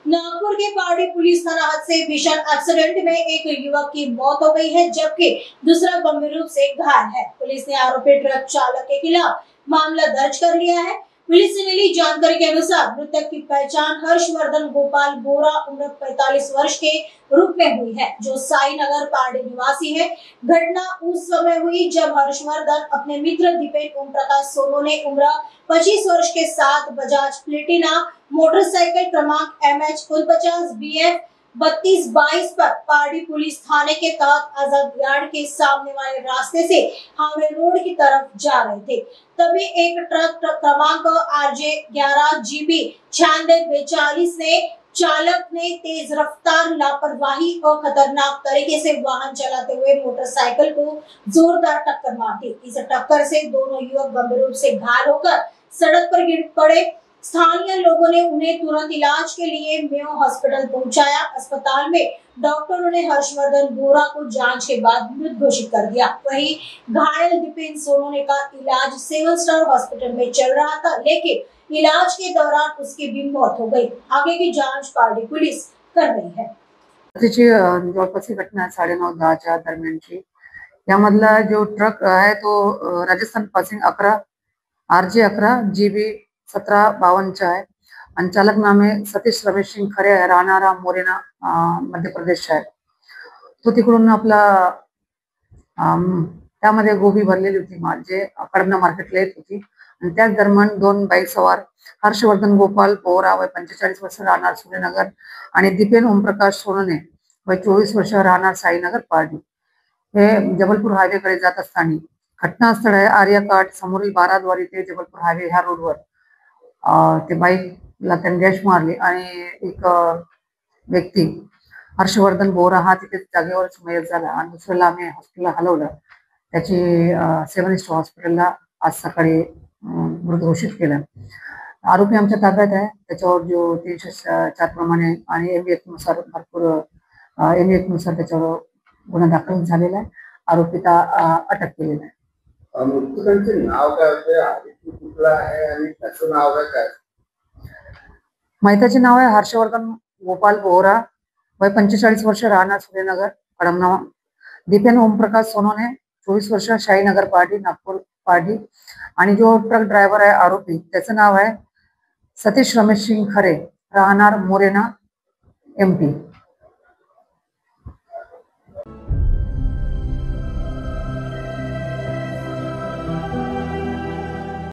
नागपुर के Pardi police थाना हद से भीषण एक्सीडेंट में एक युवक की मौत हो गई है, जबकि दूसरा गंभीर रूप से घायल है। पुलिस ने आरोपी ट्रक चालक के खिलाफ मामला दर्ज कर लिया है। पुलिस से मिली जानकारी के अनुसार मृतक की पहचान हर्षवर्धन गोपाल बोरा उम्र 45 वर्ष के रूप में हुई है, जो साई नगर पारडी निवासी है। घटना उस समय हुई जब हर्षवर्धन अपने मित्र दीपेन ओम प्रकाश सोनोने उम्र 25 वर्ष के साथ बजाज प्लेटिना मोटरसाइकिल क्रमांक MH 49 BF 3222 पर पारडी पुलिस थाने के तहत आजाद यार्ड के सामने वाले रास्ते से हाईवे रोड की तरफ जा रहे थे। तभी एक ट्रक क्रमांक RJ 11 GB 9642 ने चालक ने तेज रफ्तार, लापरवाही और खतरनाक तरीके से वाहन चलाते हुए मोटरसाइकिल को जोरदार टक्कर मार दी। इस टक्कर से दोनों युवक गंभीर रूप से घायल होकर सड़क पर गिर पड़े। स्थानीय लोगों ने उन्हें तुरंत इलाज के लिए मेयो हॉस्पिटल पहुंचाया। अस्पताल में डॉक्टरों ने हर्षवर्धन बोरा को जांच के बाद मृत घोषित कर दिया। वहीं घायल दीपेन सोनोने का इलाज सिविल स्टार हॉस्पिटल में चल रहा था, लेकिन इलाज के दौरान उसकी भी मौत हो गई। आगे की जांच पारडी पुलिस कर रही है। त्याची जवळपास ही घटना 9:30-10च्या दरम्यानची। यामधला जो ट्रक आहे तो राजस्थान पासिंग 11 RJ 11 GB 1752 आहे आणि चालक नाम आहे सतीश रमेश सिंग खरे आहे, राहणारा मोरेना मध्य प्रदेश आहे। तो तिकडून आपला त्यामध्ये गोबी भरलेली होती माल जे कडमना मार्केटला येत होती आणि त्याच दरम्यान दोन बाईक सवार हर्षवर्धन गोपाल बोरा वय 45 वर्ष राहणार सुरेनगर आणि दीपेन ओमप्रकाश सोनोने वय 24 वर्ष राहणार साईनगर पारडी हे जबलपूर हायवेकडे जात असताना घटनास्थळ आहे आर्यकाट समोरील 12 ते जबलपूर हायवे ह्या रोडवर ते बाईकला त्यांनी डॅश मारली आणि एक व्यक्ती हर्षवर्धन बोरा हा तिथे जागेवरच मयत झाला आणि दुसऱ्याला आम्ही हॉस्पिटलला हलवलं। त्याची 7 स्टार हॉस्पिटलला आज सकाळी मृत घोषित केलं। आरोपी आमच्या ताब्यात आहे। त्याच्यावर जो 304 प्रमाणे आणि MVF नुसार भरपूर MVF नुसार त्याच्यावर गुन्हा दाखल झालेला आहे। आरोपीला अटक केलेला आहे। मृतकांचे नाव काय होते, आरोपी कुठला आहे आणि त्याचं नाव काय? मयताचे नाव आहे हर्षवर्धन गोपाल बोरा वय 45 वर्ष राहणार सुरेनगर कडमना। दीपेन ओमप्रकाश सोनोने 24 वर्ष शाहीनगर पारडी नागपूर पारडी आणि जो ट्रक ड्रायव्हर आहे आरोपी त्याचं नाव आहे सतीश रमेश सिंग खरे, राहणार मोरेना MP।